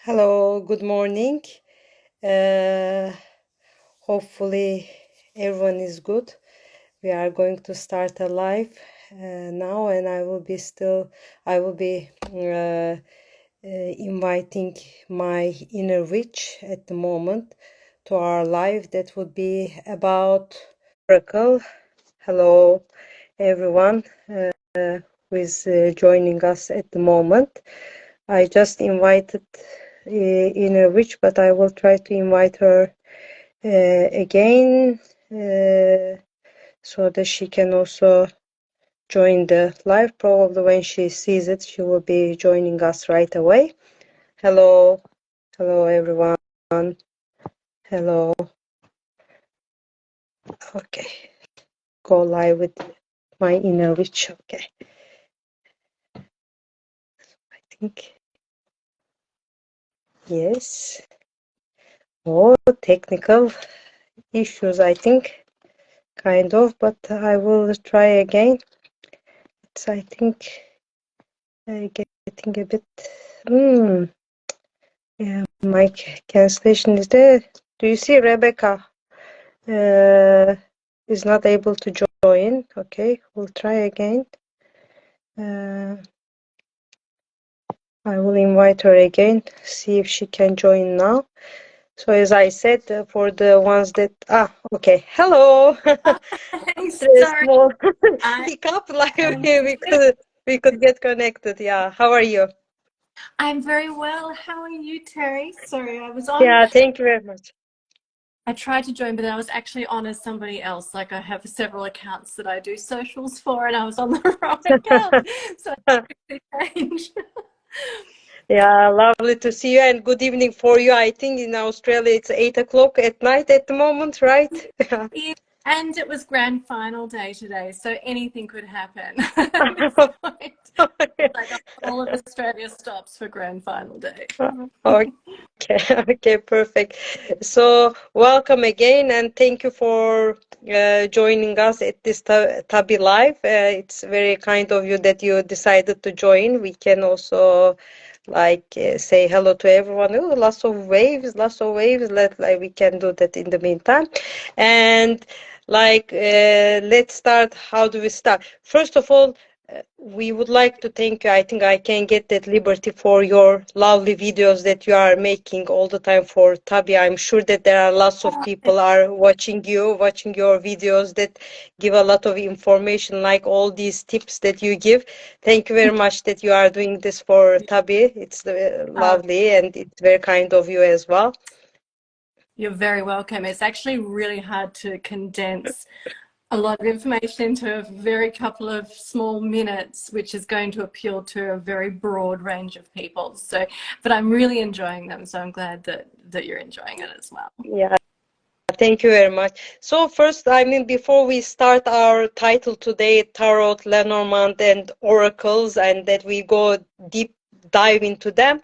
Hello, good morning. Uh, Hopefully everyone is good. We are going to start a live now, and I will be inviting my inner witch at the moment to our live. That would be about miracle. Hello, everyone who is joining us at the moment. I just invited Inner Witch, but I will try to invite her again so that she can also join the live. Probably when she sees it, she will be joining us right away. Hello, hello everyone. Hello. Okay, go live with my Inner Witch. Okay, I think yes. Oh, technical issues, I think, kind of, but I will try again. It's, I think, getting a bit. Yeah, mic cancellation is there. Do you see Rebecca is not able to join? Okay, we'll try again. I will invite her again, see if she can join now. So as I said, for the ones that okay, hello. After a Sorry, small I hiccup, like am. we could get connected. Yeah, how are you? I'm very well. How are you, Terry? Sorry, I was on. Yeah, thank you very much. I tried to join, but then I was actually on as somebody else. Like I have several accounts that I do socials for, and I was on the wrong account, so I quickly changed. Yeah, lovely to see you and good evening for you. I think in Australia it's 8 o'clock at night at the moment, right? Yeah, and it was grand final day today, so anything could happen at this point. Like all of Australia stops for grand final day. Okay, okay, perfect. So welcome again and thank you for joining us at this TABI Live. It's very kind of you that you decided to join. We can also say hello to everyone. Oh, lots of waves, lots of waves. We can do that in the meantime. And let's start. How do we start? First of all, we would like to thank you. I think I can get that liberty for your lovely videos that you are making all the time for Tabi. I'm sure that there are lots of people are watching your videos that give a lot of information, like all these tips that you give. Thank you very much that you are doing this for Tabi. It's lovely and it's very kind of you as well. You're very welcome. It's actually really hard to condense a lot of information into a very couple of small minutes, which is going to appeal to a very broad range of people. So, but I'm really enjoying them. So I'm glad that you're enjoying it as well. Yeah. Thank you very much. So first, before we start our title today, Tarot, Lenormand, and Oracles, and that we go deep dive into them,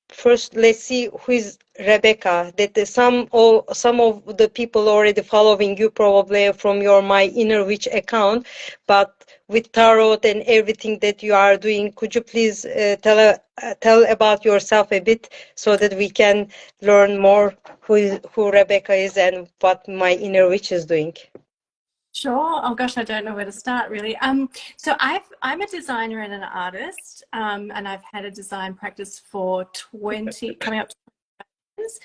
first let's see who is Rebecca. That some of the people already following you probably from your My Inner Witch account, but with tarot and everything that you are doing, could you please tell about yourself a bit so that we can learn more who Rebecca is and what My Inner Witch is doing? Sure. Oh gosh, I don't know where to start really. So I'm a designer and an artist, and I've had a design practice for 20, coming up to 20 years.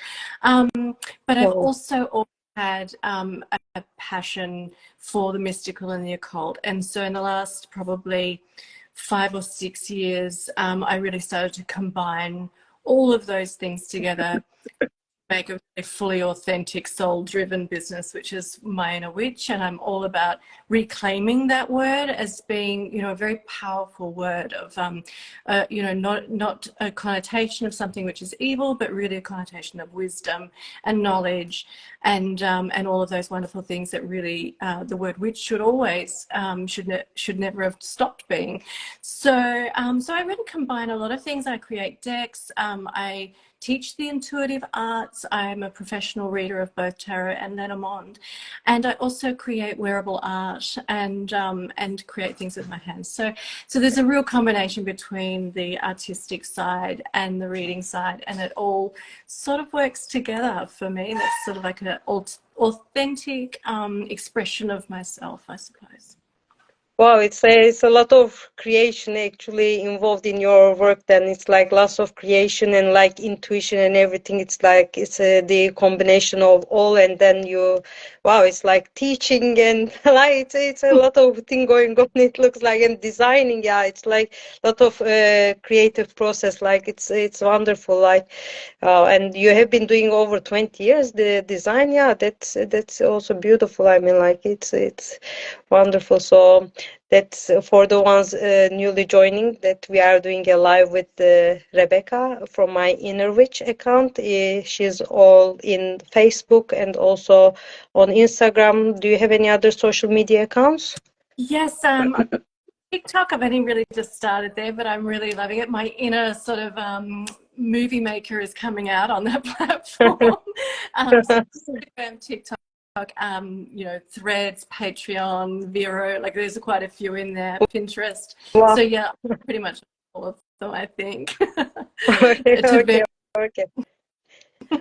But I've Wow. also had a passion for the mystical and the occult. And so in the last probably 5 or 6 years, I really started to combine all of those things together, make a fully authentic, soul-driven business, which is My Inner Witch, and I'm all about reclaiming that word as being, a very powerful word of, not a connotation of something which is evil, but really a connotation of wisdom and knowledge, and all of those wonderful things that really the word witch should always should never have stopped being. So I really combine a lot of things. I create decks. I teach the intuitive arts. I'm a professional reader of both tarot and Lenormand, and I also create wearable art and create things with my hands. So there's a real combination between the artistic side and the reading side, and it all sort of works together for me. And it's sort of like an authentic expression of myself, I suppose. Wow, it's a lot of creation actually involved in your work. Then it's like lots of creation and like intuition and everything. It's like it's the combination of all, and then you, wow, it's like teaching and like it's a lot of thing going on. It looks like and designing. Yeah, it's like a lot of creative process. Like it's wonderful. Like, and you have been doing over 20 years the design. Yeah, that's also beautiful. I mean, like it's wonderful. So. That's for the ones newly joining that we are doing a live with Rebecca from my Inner Witch account. She's all in Facebook and also on Instagram. Do you have any other social media accounts? Yes, TikTok, I've only really just started there, but I'm really loving it. My inner sort of movie maker is coming out on that platform. So Instagram, TikTok, you know, Threads, Patreon, Vero, like there's quite a few in there, Pinterest. Wow. So yeah, pretty much all of them, I think. Okay, okay.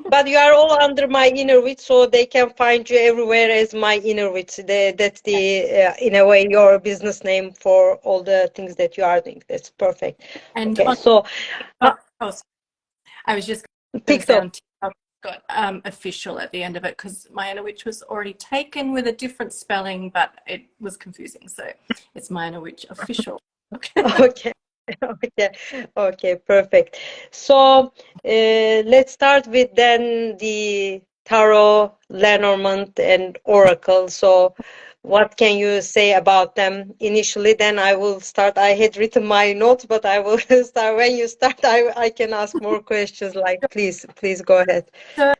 But you are all under my Inner Witch, so they can find you everywhere as my Inner Witch. That's in a way, your business name for all the things that you are doing. That's perfect. And Okay, on so TikTok, I was just going to say TikTok. on TikTok, got official at the end of it because my Inner Witch was already taken with a different spelling, but it was confusing. So it's my Inner Witch official. Okay. Okay, okay, perfect. So let's start with then the tarot, Lenormand, and Oracle. So what can you say about them initially? Then I will start. I had written my notes, but I will start. When you start, I can ask more questions. Like, please go ahead. So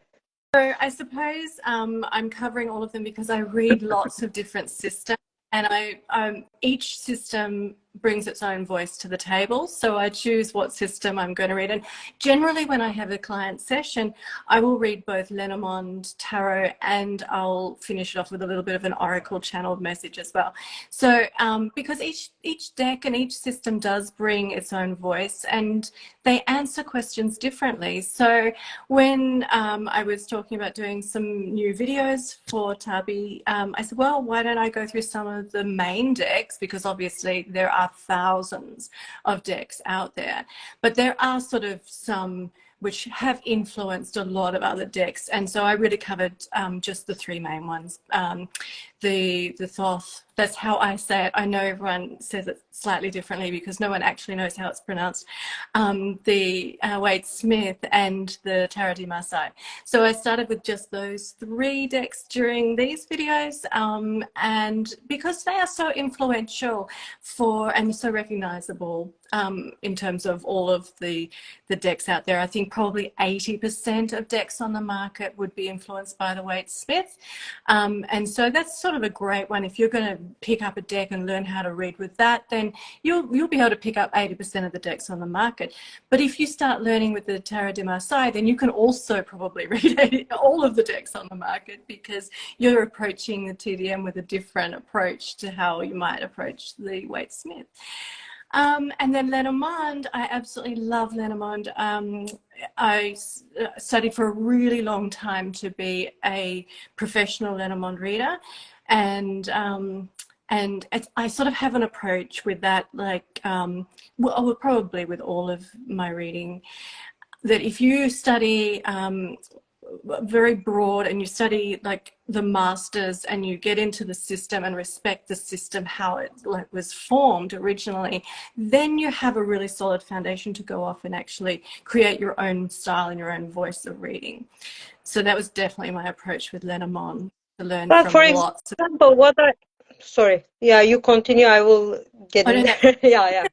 I suppose I'm covering all of them because I read lots of different systems, and each system brings its own voice to the table. So I choose what system I'm going to read. And generally when I have a client session, I will read both Lenormand tarot and I'll finish it off with a little bit of an oracle channeled message as well. So because each deck and each system does bring its own voice and they answer questions differently. So when I was talking about doing some new videos for TABI, I said, well, why don't I go through some of the main decks, because obviously there are thousands of decks out there, but there are sort of some which have influenced a lot of other decks, and so I really covered just the three main ones. The Thoth, that's how I say it. I know everyone says it slightly differently because no one actually knows how it's pronounced. The Wade Smith and the Tarot de Marseille. So I started with just those three decks during these videos, and because they are so influential and so recognizable in terms of all of the decks out there. I think probably 80% of decks on the market would be influenced by the Wade Smith, and so that's sort of a great one. If you're going to pick up a deck and learn how to read with that, then you'll be able to pick up 80% of the decks on the market. But if you start learning with the Tarot de Marseille, then you can also probably read all of the decks on the market, because you're approaching the TDM with a different approach to how you might approach the Wade Smith. And then Lenormand, I absolutely love Lenormand. I studied for a really long time to be a professional Lenormand reader, and I sort of have an approach with that, like, well, probably with all of my reading, that if you study very broad and you study like the masters and you get into the system and respect the system, how it was formed originally, then you have a really solid foundation to go off and actually create your own style and your own voice of reading. So that was definitely my approach with Lenormand, to learn But for from lots of... example, sorry, yeah, you continue. I will get in there. Yeah, yeah.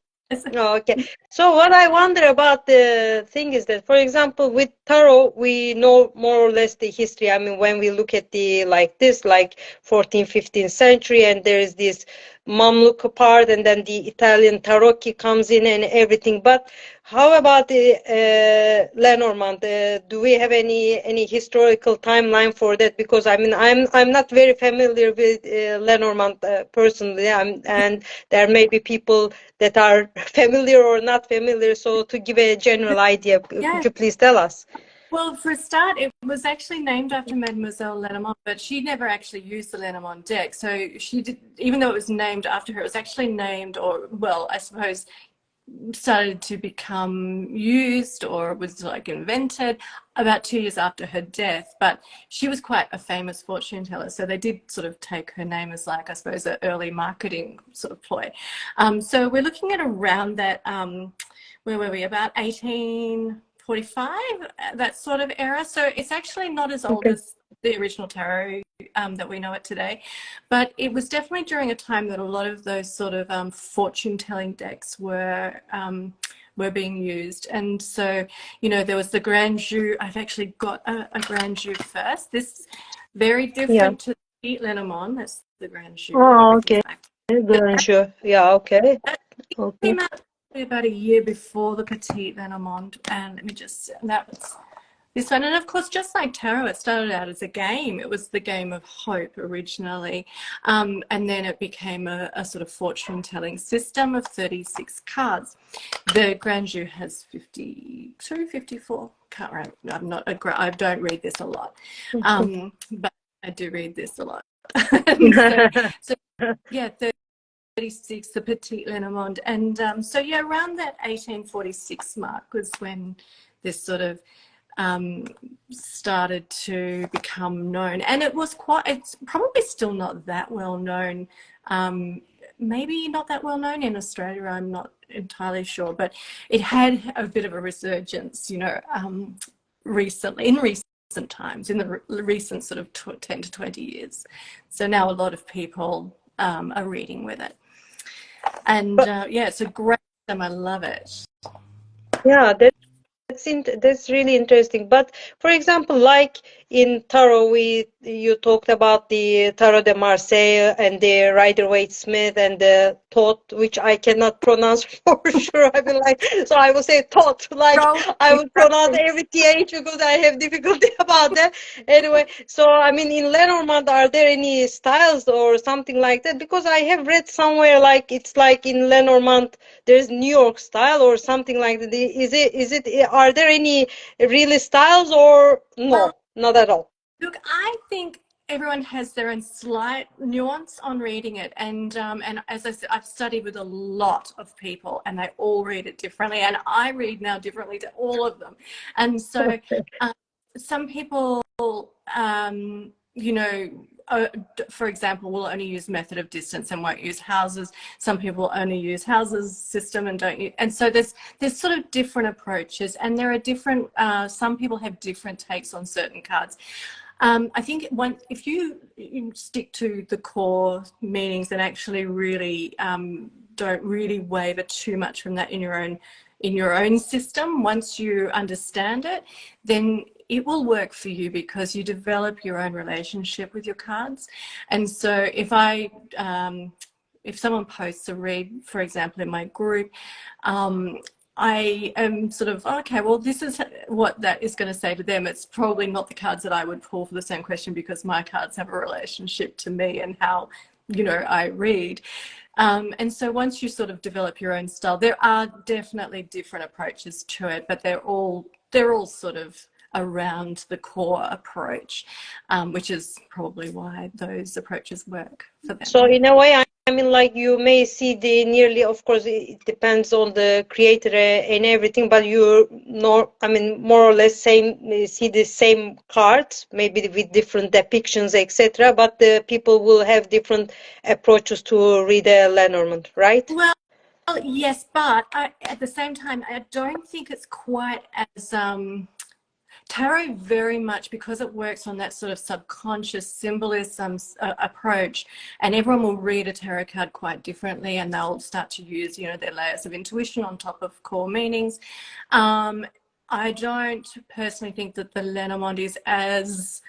Oh, okay. So what I wonder about the thing is that, for example, with tarot, we know more or less the history. I mean, when we look at the like 14th, 15th century, and there is this Mamluk part, and then the Italian tarocchi comes in and everything. But How about the Lenormand? Do we have any historical timeline for that? Because I mean, I'm not very familiar with Lenormand personally, and there may be people that are familiar or not familiar. So to give a general idea, could Yeah. you please tell us? Well, for a start, it was actually named after Mademoiselle Lenormand, but she never actually used the Lenormand deck. So she did, even though it was named after her, it was actually named, or well, I suppose, started to become used or was like invented about 2 years after her death. But she was quite a famous fortune teller, so they did sort of take her name as, like, I suppose, an early marketing sort of ploy. So we're looking at around that, where were we, about 1845, that sort of era. So it's actually not as old Okay. as the original tarot that we know it today, but it was definitely during a time that a lot of those sort of fortune-telling decks were being used. And so, you know, there was the Grand Jeu. I've actually got a Grand Jeu first. This very Yeah. different to the Lenormand. That's the Grand Jeu. Oh, Everything's okay. back. Sure. Yeah. Okay. That Okay. came out about a year before the Petite Lenormand, and let me just, that was this one. And of course, just like tarot, it started out as a game. It was the game of hope originally, and then it became a sort of fortune-telling system of 36 cards. The Grand Jeu has 52, 54. Can't remember. I'm not I don't read this a lot, but I do read this a lot. So yeah, 36, the Petite Lenormand. And so, yeah, around that 1846 mark was when this sort of started to become known. And it was quite, it's probably still not that well known. Maybe not that well known in Australia, I'm not entirely sure, but it had a bit of a resurgence, you know, recently, in recent times, in the recent sort of 10 to 20 years. So now a lot of people are reading with it. And But yeah, it's a great system. I love it. yeah, that's really interesting. But for example, like in tarot, you talked about the Tarot de Marseille and the Rider-Waite-Smith and the Thoth, which I cannot pronounce for sure. I will like, so I will say Thoth, like Rolling, I will pronounce rolling. every th because I have difficulty about that. Anyway, so I mean, in Lenormand, are there any styles or something like that? Because I have read somewhere like it's like in Lenormand there's New York style or something like that. Are there any really styles or Well, no, not at all? look, I think everyone has their own slight nuance on reading it, and as I said, I've studied with a lot of people, and they all read it differently, and I read now differently to all of them, and so um, some people, you know, for example, will only use method of distance and won't use houses. Some people only use houses system and don't use, and so there's sort of different approaches, and there are different. Some people have different takes on certain cards. I think if you stick to the core meanings and actually really don't really waver too much from that in your own system, once you understand it, then it will work for you because you develop your own relationship with your cards. And so if someone posts a read, for example, in my group, I am sort of, okay, well, this is what that is going to say to them. It's probably not the cards that I would pull for the same question because my cards have a relationship to me and how, you know, I read. And so once you sort of develop your own style, there are definitely different approaches to it, but they're all sort of around the core approach, which is probably why those approaches work for So them. in a way, I mean, like you may see the nearly, of course, it depends on the creator and everything, but you know, I mean, more or less see the same cards, maybe with different depictions, etc. But the people will have different approaches to read a Lenormand, right? Well, yes, but at the same time, I don't think it's quite as tarot very much, because it works on that sort of subconscious symbolism approach, and everyone will read a tarot card quite differently, and they'll start to use, you know, their layers of intuition on top of core meanings. I don't personally think that the Lenormand is as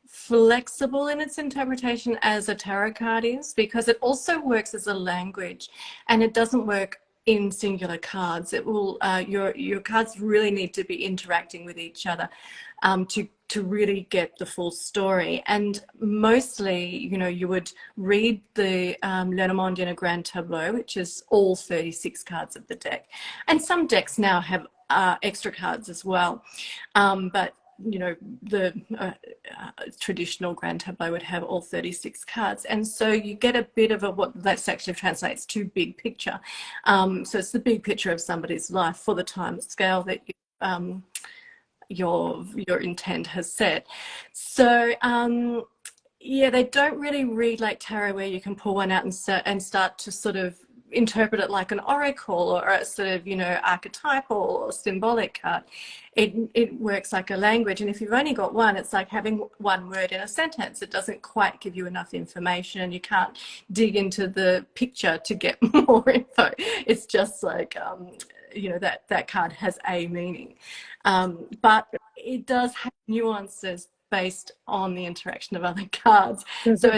flexible in its interpretation as a tarot card is, because it also works as a language, and it doesn't work in singular cards. It will your cards really need to be interacting with each other to really get the full story. And mostly, you know, you would read the Lenormand in a grand tableau, which is all 36 cards of the deck. And some decks now have extra cards as well, but you know, the traditional grand tableau would have all 36 cards, and so you get a bit of what that actually translates to big picture. So it's the big picture of somebody's life for the time scale that your intent has set. So yeah, they don't really read like tarot, where you can pull one out and start to sort of interpret it like an oracle or a sort of, you know, archetypal or symbolic card. It works like a language, and if you've only got one, it's like having one word in a sentence. It doesn't quite give you enough information, and you can't dig into the picture to get more info. It's just like you know, that card has a meaning, but it does have nuances based on the interaction of other cards. So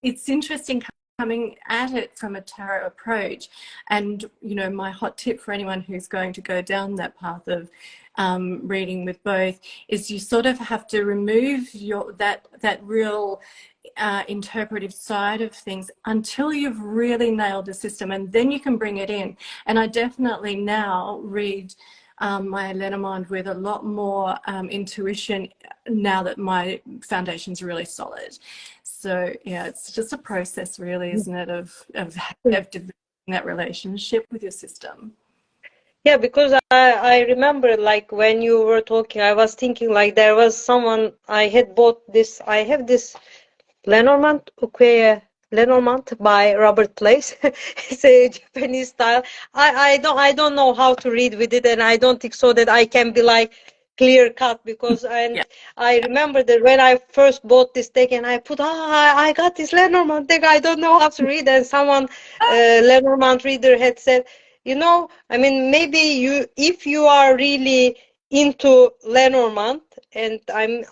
it's interesting coming at it from a tarot approach. And you know, my hot tip for anyone who's going to go down that path of reading with both is you sort of have to remove that real interpretive side of things until you've really nailed the system, and then you can bring it in. And I definitely now read my Lenormand with a lot more intuition now that my foundation's really solid. So yeah, it's just a process, really, isn't it, of developing that relationship with your system. Yeah, because I remember, like, when you were talking, I was thinking like there was someone I had bought this. I have this Lenormand Ukweye Lenormand by Robert Place. It's a Japanese style. I don't know how to read with it, and I don't think so that I can be like clear cut, because Yeah. I remember that when I first bought this deck and I put, I got this Lenormand deck, I don't know how to read, and someone Lenormand reader had said, you know, I mean, maybe if you are really into Lenormand, and I'm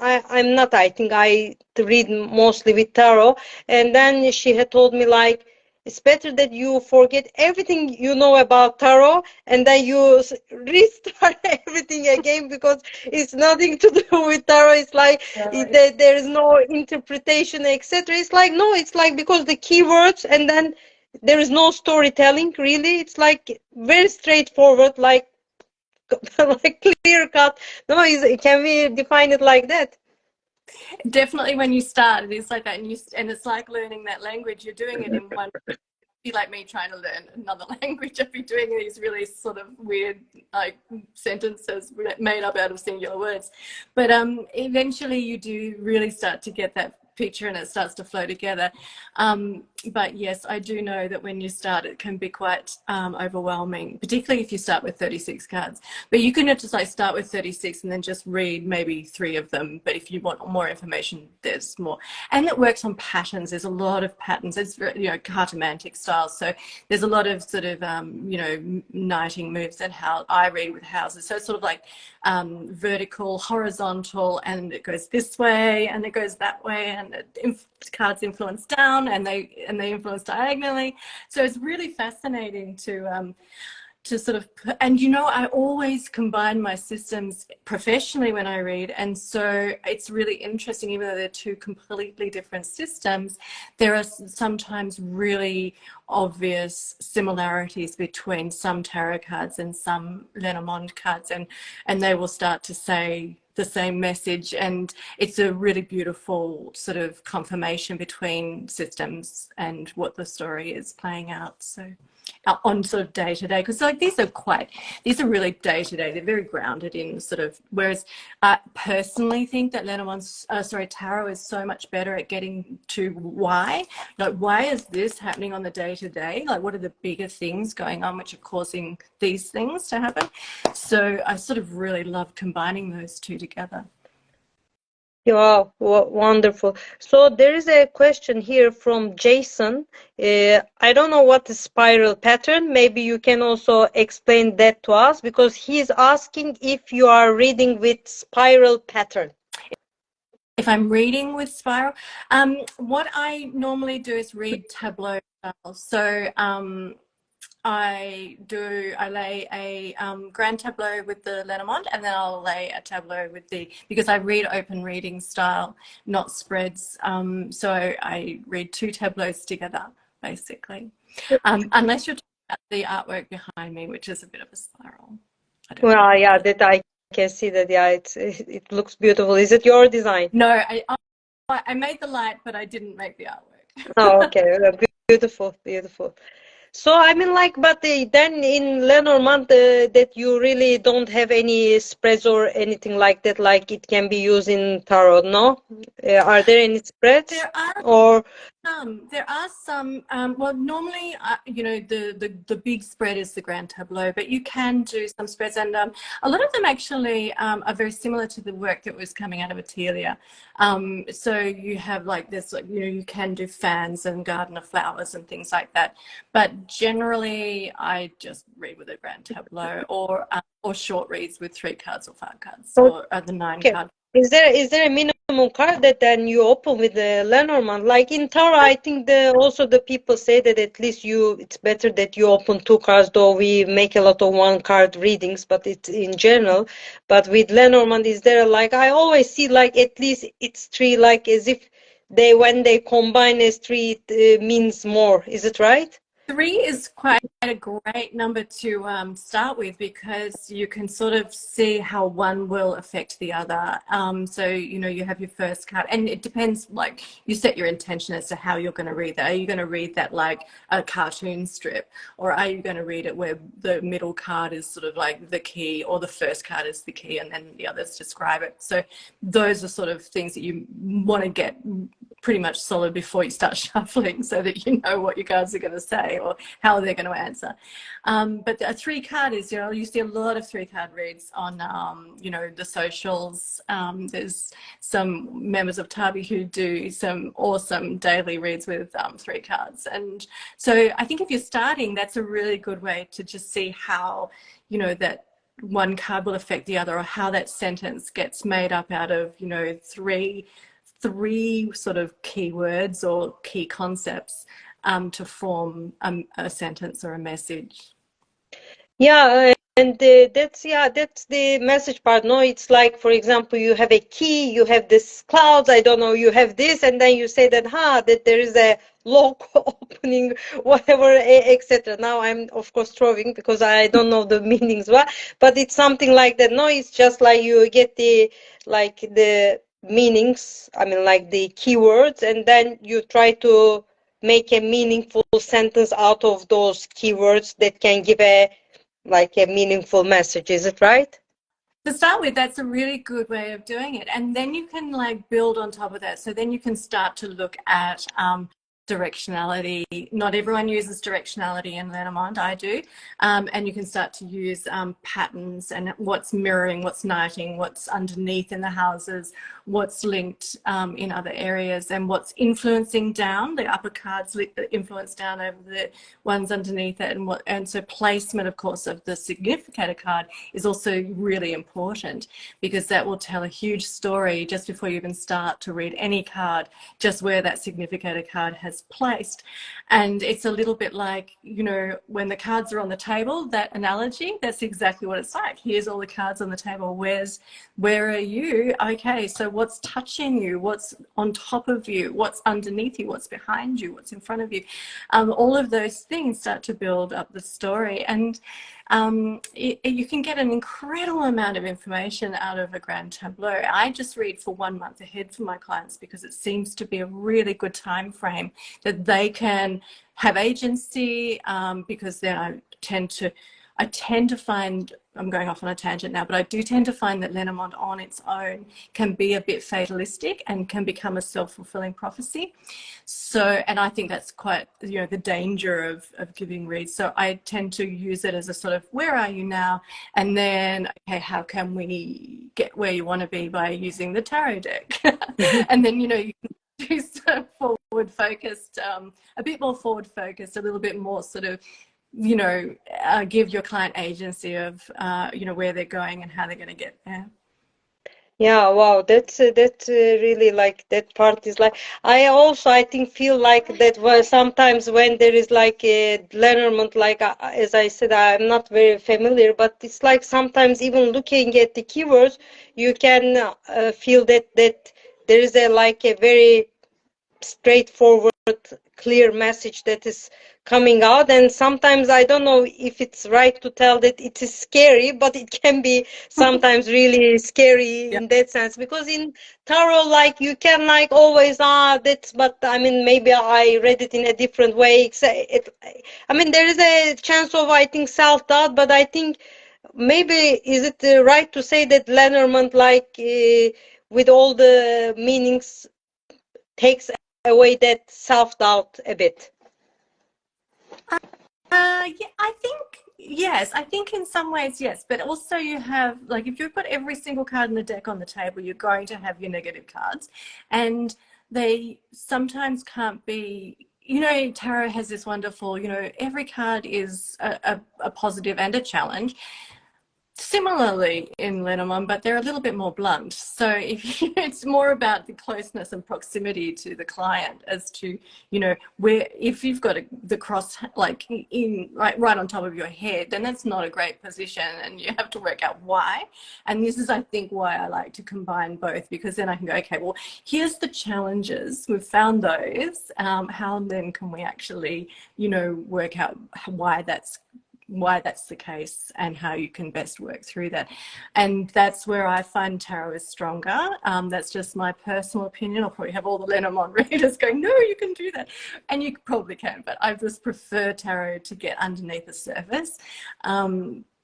not, I think I read mostly with tarot, and then she had told me, like, it's better that you forget everything you know about tarot, and then you restart everything again, because it's nothing to do with tarot. It's like there is no interpretation, etc. It's like, no, it's like, because the keywords, and then there is no storytelling, really. It's like very straightforward, like like clear cut. No, can we define it like that? Definitely, when you start, it is like that, and it's like learning that language. You're doing it in one. Be like me trying to learn another language. I'd be doing these really sort of weird, like, sentences made up out of singular words. But eventually you do really start to get that picture, and it starts to flow together. But yes, I do know that when you start, it can be quite overwhelming, particularly if you start with 36 cards. But you can just like start with 36 and then just read maybe 3 of them. But if you want more information, there's more. And it works on patterns. There's a lot of patterns. It's, you know, cartomantic style. So there's a lot of sort of, you know, knighting moves and how I read with houses. So it's sort of like vertical, horizontal, and it goes this way and it goes that way, and cards influence down, and they influence diagonally. So it's really fascinating to sort of, and you know, I always combine my systems professionally when I read, and so it's really interesting. Even though they're two completely different systems, there are sometimes really obvious similarities between some tarot cards and some Lenormand cards, and they will start to say the same message, and it's a really beautiful sort of confirmation between systems and what the story is playing out. So on sort of day to day, because like these are really day to day. They're very grounded in sort of, whereas I personally think that Lenormand's tarot is so much better at getting to why is this happening on the day to day, like what are the bigger things going on which are causing these things to happen. So I sort of really love combining those two together. Wow, wonderful. So there is a question here from Jason. I don't know what the spiral pattern. Maybe you can also explain that to us, because he's asking if you are reading with spiral pattern. If I'm reading with spiral, what I normally do is read tableau style. So I lay a grand tableau with the Lenormand, and then I'll lay a tableau with because I read open reading style, not spreads. So I read two tableaus together, basically. Unless you're talking about the artwork behind me, which is a bit of a spiral. I don't know Well, what yeah, that. that I can see that. Yeah, it looks beautiful. Is it your design? No, I made the light, but I didn't make the Oh, artwork. okay. Beautiful, beautiful. So I mean, like, but then in Lenormand, that you really don't have any spreads or anything like that. Like it can be used in tarot, no? Are there any spreads There are or? There are some. Well, normally, the big spread is the grand tableau, but you can do some spreads, and a lot of them actually are very similar to the work that was coming out of Atelier. So you have like this, like, you can do fans and garden of flowers and things like that. But generally, I just read with a grand tableau, or short reads with 3 cards or 5 cards, or the 9 Okay. card. Is there a minimum card that then you open with the Lenormand? Like in Tara, I think also the people say that at least it's better that you open 2 cards, though we make a lot of 1 card readings, but it's in general. But with Lenormand, is there like I always see like at least it's 3, like as if when they combine as 3 it means more. Is it right? 3 is quite a great number to start with, because you can sort of see how one will affect the other. So, you have your first card, and it depends, like, you set your intention as to how you're going to read that. Are you going to read that like a cartoon strip, or are you going to read it where the middle card is sort of like the key, or the first card is the key, and then the others describe it? So those are sort of things that you want to get pretty much solid before you start shuffling, so that you know what your cards are going to say or how they're going to answer. But a 3 card is, you see a lot of 3 card reads on, the socials. There's some members of TABI who do some awesome daily reads with 3 cards. And so I think if you're starting, that's a really good way to just see how, that one card will affect the other, or how that sentence gets made up out of, three sort of keywords or key concepts to form a sentence or a message. Yeah, and that's the message part. No, it's like, for example, you have a key, you have this clouds, I don't know, you have this, and then you say that there is a lock opening, whatever, etc. Now I'm of course throwing because I don't know the meanings, but it's something like that. No, it's just like you get the meanings. I mean, like the keywords, and then you try to make a meaningful sentence out of those keywords that can give a meaningful message. Is it right? To start with, that's a really good way of doing it. And then you can like build on top of that. So then you can start to look at directionality. Not everyone uses directionality in Lenormand, I do. And you can start to use patterns, and what's mirroring, what's knighting, what's underneath in the houses, what's linked in other areas, and what's influencing down, the upper cards influence down over the ones underneath it. And so placement, of course, of the significator card is also really important, because that will tell a huge story just before you even start to read any card, just where that significator card has placed. And it's a little bit like, when the cards are on the table, that analogy, that's exactly what it's like. Here's all the cards on the table. Where are you? Okay, so what's touching you? What's on top of you? What's underneath you? What's behind you? What's in front of you? All of those things start to build up the story. And you can get an incredible amount of information out of a grand tableau. I just read for 1 month ahead for my clients, because it seems to be a really good time frame that they can have agency, because then I tend to find, I'm going off on a tangent now, but I do tend to find that Lenormand on its own can be a bit fatalistic and can become a self-fulfilling prophecy. So, and I think that's quite, the danger of giving reads. So I tend to use it as a sort of, where are you now? And then, okay, how can we get where you want to be by using the tarot deck? And then, you can do some forward focused, a bit more forward focused, a little bit more sort of, give your client agency of, where they're going and how they're going to get there. Yeah, wow, that's really like that part is like I also I think feel like that was sometimes when there is like a Lenormand like as I said I'm not very familiar but it's like sometimes even looking at the keywords you can feel that there is a like a very straightforward, clear message that is coming out. And sometimes I don't know if it's right to tell that it is scary, but it can be sometimes really scary Yeah. in that sense. Because in tarot, like you can like always, that's, but I mean, maybe I read it in a different way. I mean, there is a chance of, I think, self-doubt, but I think maybe is it right to say that Lenormand, like with all the meanings, takes away that self-doubt a bit. Yeah, I think yes. I think in some ways yes, but also you have like if you've got every single card in the deck on the table, you're going to have your negative cards, and they sometimes can't be. You know, tarot has this wonderful. You know, every card is a positive and a challenge, similarly in Lenormand, but they're a little bit more blunt. So if you, it's more about the closeness and proximity to the client as to, you know, where if you've got the cross like in right on top of your head, then that's not a great position, and you have to work out why. And this is, I think, why I like to combine both, because then I can go, okay, well, here's the challenges, we've found those. How then can we actually, you know, work out why that's the case and how you can best work through that. And that's where I find tarot is stronger. That's just my personal opinion. I'll probably have all the Lenormand readers going, no, you can do that. And you probably can, but I just prefer tarot to get underneath the surface.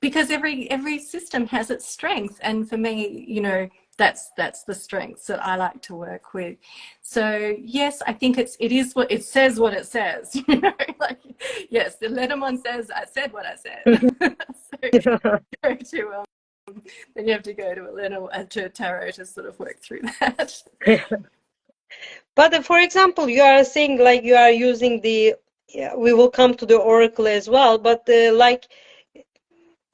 Because every system has its strength, and for me, you know, that's the strengths that I like to work with. So yes, I think it is what it says, what it says. You know, like yes, the Lenormand says I said what I said. So go to then you have to go to a Lenormand to a tarot to sort of work through that. But for example, you are saying like you are using the, yeah, we will come to the oracle as well, but like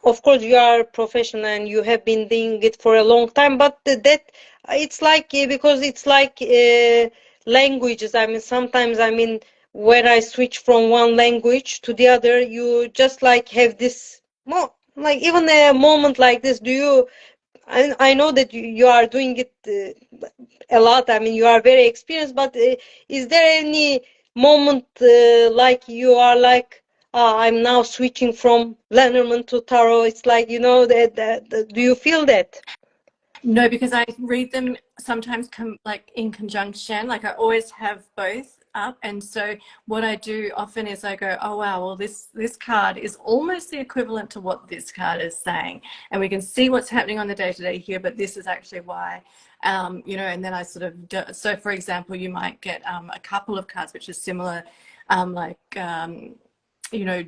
of course you are professional and you have been doing it for a long time, but that it's like because it's like languages. I mean sometimes I mean when I switch from one language to the other you just like have this more like even a moment like this. Do you I know that you are doing it a lot. I mean, you are very experienced, but is there any moment like you are like, I'm now switching from Lenormand to Tarot? It's like, you know, do you feel that? No, because I read them sometimes like in conjunction. Like I always have both up, and so what I do often is I go, oh wow, well this card is almost the equivalent to what this card is saying, and we can see what's happening on the day to day here, but this is actually why. You know, and then I sort of so for example, you might get a couple of cards which are similar, like you know,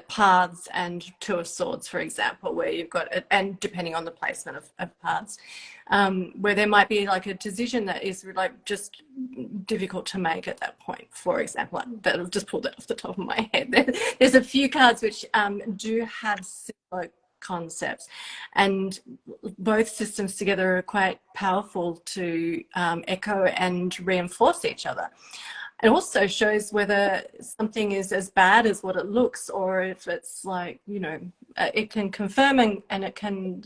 paths and two of swords, for example, where you've got and depending on the placement of paths, where there might be like a decision that is like just difficult to make at that point, for example. That I've just pulled that off the top of my head. There's a few cards which do have similar concepts, and both systems together are quite powerful to echo and reinforce each other. It also shows whether something is as bad as what it looks, or if it's like, you know, it can confirm and it can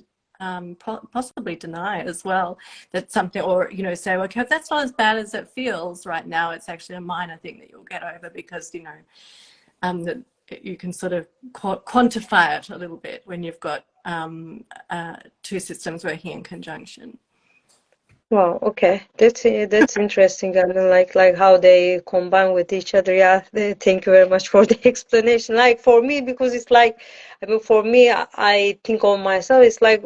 possibly deny as well that something, or, you know, say, okay, if that's not as bad as it feels right now, it's actually a minor thing that you'll get over, because, you know, that you can sort of quantify it a little bit when you've got two systems working in conjunction. Wow, okay. That's interesting. I mean, like how they combine with each other. Yeah, thank you very much for the explanation. Like for me, because it's like, I mean, for me, I think of myself, it's like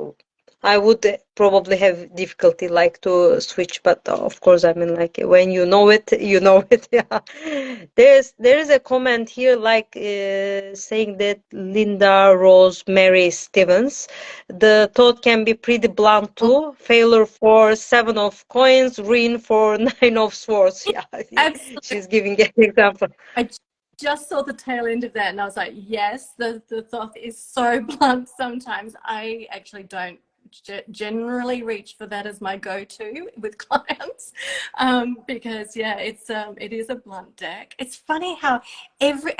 I would probably have difficulty like to switch, but of course, I mean, like when you know it, you know it. Yeah. There is a comment here like saying that Linda Rose Mary Stevens. The thought can be pretty blunt too. Failure for seven of coins, ruin for nine of swords. Yeah, Absolutely. she's giving an example. I just saw the tail end of that, and I was like, yes, the thought is so blunt sometimes. I actually don't generally reach for that as my go-to with clients, because yeah, it is a blunt deck. It's funny how every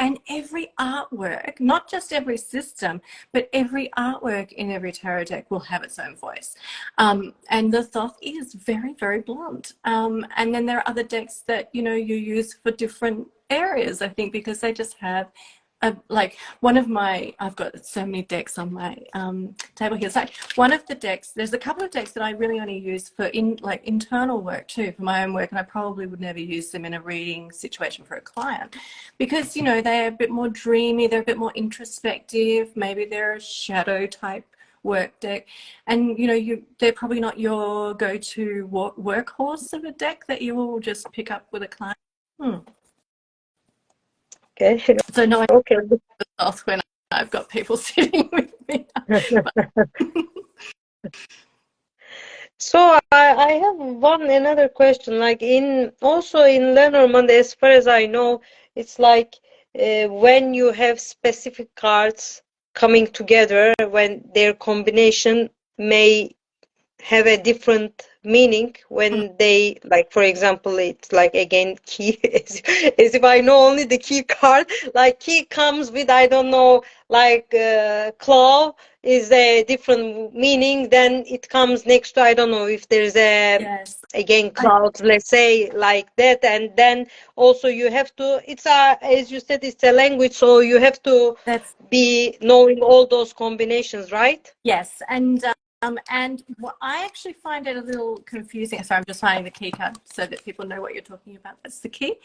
artwork, not just every system, but every artwork in every tarot deck will have its own voice. And the Thoth is very, very blunt. And then there are other decks that, you use for different areas, I think, because they just have like one of my, I've got so many decks on my table here. So one of the decks, there's a couple of decks that I really only use for internal work too, for my own work, and I probably would never use them in a reading situation for a client because, they're a bit more dreamy, they're a bit more introspective, maybe they're a shadow type work deck, and they're probably not your go-to workhorse of a deck that you will just pick up with a client. Okay. So no, Okay. when I've got people sitting with me. So I have another question. Like also in Lenormand, as far as I know, it's like when you have specific cards coming together, when their combination may have a different meaning when they, like, for example, it's like again key, as if I know only the key card. Like key comes with, I don't know, like claw is a different meaning, then it comes next to, I don't know if there's a Yes. again clouds, let's say, like that. And then also you have to, it's a, as you said, it's a language, so you have to be knowing all those combinations, right? Yes, and what I actually find it a little confusing. Sorry, I'm just finding the key card so that people know what you're talking about. That's the key.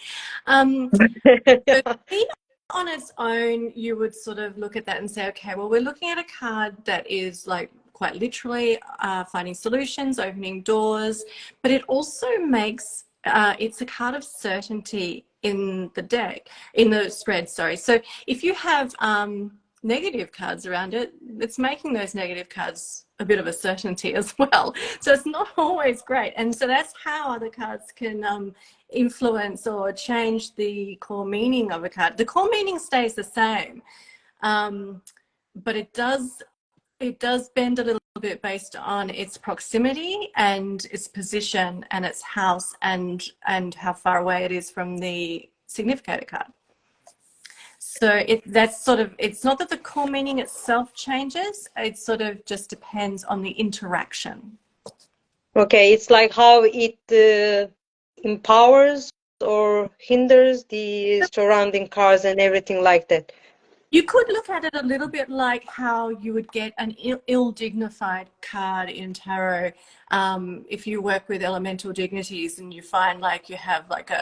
The key on its own, you would sort of look at that and say, okay, well, we're looking at a card that is like quite literally finding solutions, opening doors, but it also makes it's a card of certainty in the deck, in the spread. Sorry. So if you have negative cards around it, it's making those negative cards a bit of a certainty as well. So it's not always great. And so that's how other cards can influence or change the core meaning of a card. The core meaning stays the same, but it does bend a little bit based on its proximity and its position and its house and how far away it is from the significator card. So it's not that the core meaning itself changes, it sort of just depends on the interaction. Okay, it's like how it empowers or hinders the surrounding cards and everything like that. You could look at it a little bit like how you would get an ill-dignified card in tarot. If you work with elemental dignities and you find like you have like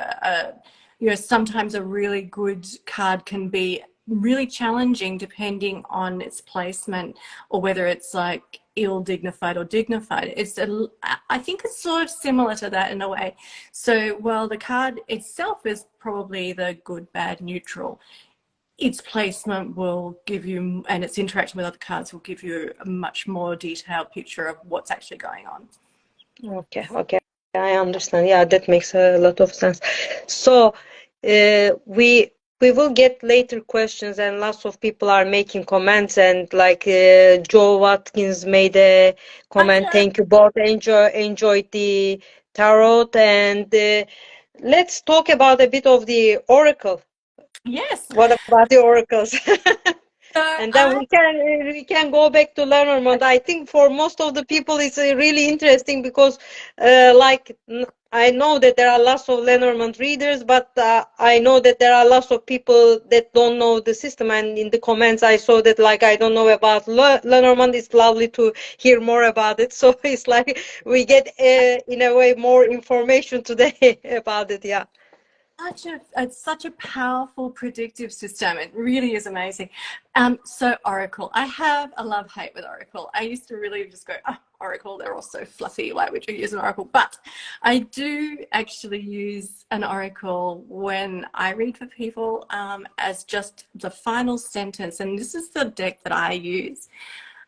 sometimes a really good card can be really challenging depending on its placement or whether it's like ill-dignified or dignified. I think it's sort of similar to that in a way. So while the card itself is probably the good, bad, neutral, its placement will give you, and its interaction with other cards will give you a much more detailed picture of what's actually going on. Okay, I understand. Yeah, that makes a lot of sense. So we will get later questions, and lots of people are making comments, and like Joe Watkins made a comment. Thank you both. Enjoyed the tarot, and let's talk about a bit of the oracle. Yes. What about the oracles? And then we can go back to Lenormand. I think for most of the people it's really interesting because like I know that there are lots of Lenormand readers, but I know that there are lots of people that don't know the system, and in the comments I saw that like I don't know about Lenormand. It's lovely to hear more about it, so it's like we get in a way more information today about it. Yeah. It's such a powerful predictive system. It really is amazing. So Oracle, I have a love-hate with Oracle. I used to really just go, oh, Oracle, they're all so fluffy. Why would you use an Oracle? But I do actually use an Oracle when I read for people as just the final sentence. And this is the deck that I use.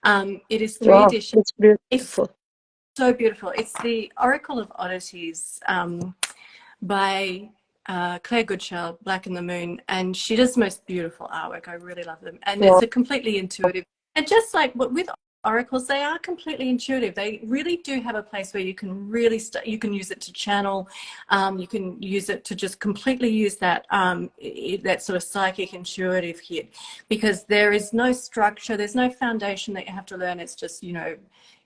It is 3 editions. It's beautiful. It's so beautiful. It's the Oracle of Oddities by Claire Goodchild, Black and the Moon, and she does the most beautiful artwork. I really love them, and it's a completely intuitive. And just like with oracles, they are completely intuitive. They really do have a place where you can really you can use it to channel, you can use it to just completely use that that sort of psychic intuitive hit, because there is no structure, there's no foundation that you have to learn. It's just, you know,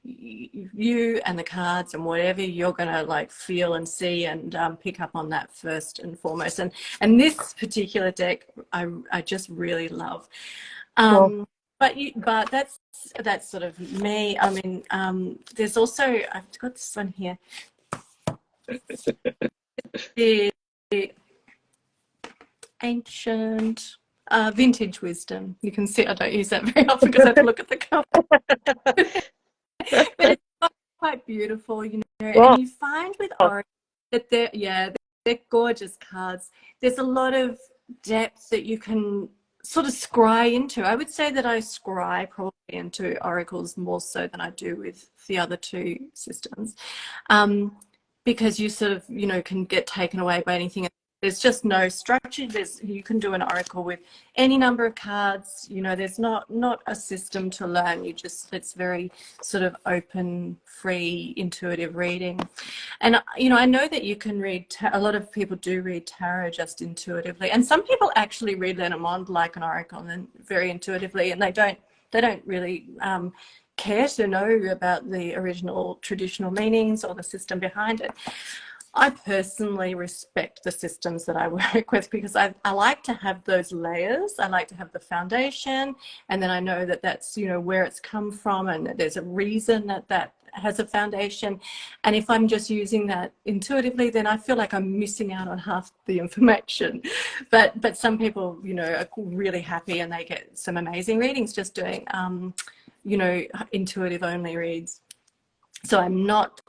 you and the cards and whatever you're gonna like feel and see and pick up on that first and foremost. And this particular deck I just really love. Well, But that's sort of me. I mean, there's also, I've got this one here. The ancient vintage wisdom. You can see I don't use that very often because I have to look at the cover. But it's quite beautiful, you know. wow. And you find with Oracle that they're gorgeous cards. There's a lot of depth that you can sort of scry into. I would say that I scry probably into oracles more so than I do with the other two systems, because you sort of, you know, can get taken away by anything. There's just no structure. You can do an oracle with any number of cards. You know, there's not a system to learn. It's very sort of open, free, intuitive reading. And, you know, I know that you can read, a lot of people do read tarot just intuitively. And some people actually read Lenormand like an oracle and very intuitively, and they don't really care to know about the original traditional meanings or the system behind it. I personally respect the systems that I work with because I like to have those layers. I like to have the foundation, and then I know that that's, you know, where it's come from, and that there's a reason that that has a foundation. And if I'm just using that intuitively, then I feel like I'm missing out on half the information. But some people, you know, are really happy and they get some amazing readings just doing, you know, intuitive only reads. So I'm not,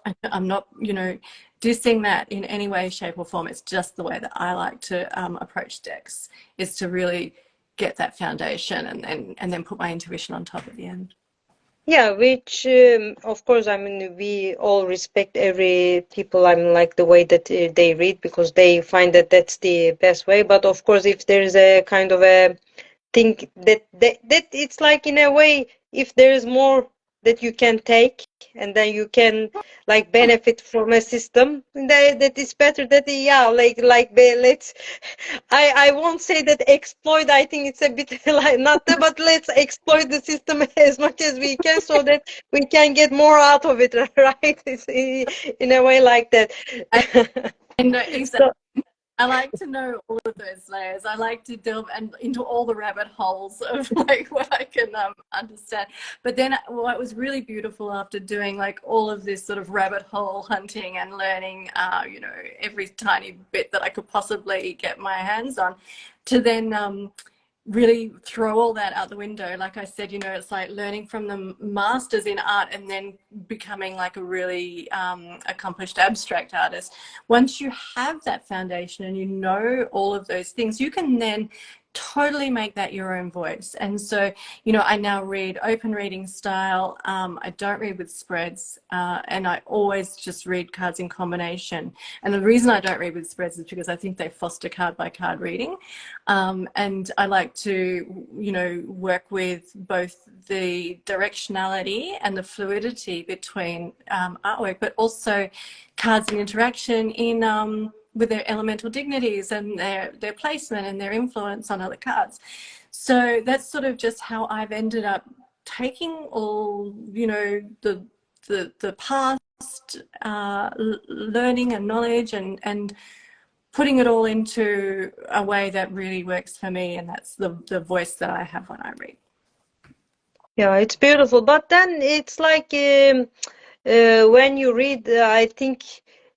you know, dissing that in any way, shape or form. It's just the way that I like to approach decks, is to really get that foundation and then put my intuition on top at the end. Yeah, which of course, I mean, we all respect every people. I mean, like the way that they read because they find that that's the best way. But of course, if there is a kind of a think that it's like in a way, if there is more that you can take and then you can like benefit from a system that is better, that yeah, let's I won't say that exploit. I think it's a bit like not that, but let's exploit the system as much as we can so that we can get more out of it. Right, it's in a way like that. I know exactly. So I like to know all of those layers. I like to delve into all the rabbit holes of like what I can understand. But then what was really beautiful after doing like all of this sort of rabbit hole hunting and learning, you know, every tiny bit that I could possibly get my hands on, to then really throw all that out the window. Like I said, you know, it's like learning from the masters in art and then becoming like a really accomplished abstract artist. Once you have that foundation and you know all of those things, you can then totally make that your own voice. And so, you know, I now read open reading style. I don't read with spreads, and I always just read cards in combination. And the reason I don't read with spreads is because I think they foster card by card reading. And I like to, you know, work with both the directionality and the fluidity between artwork, but also cards in interaction in with their elemental dignities and their placement and their influence on other cards. So that's sort of just how I've ended up taking all, you know, the past learning and knowledge and putting it all into a way that really works for me, and that's the voice that I have when I read. yeah, it's beautiful, but then it's like when you read, I think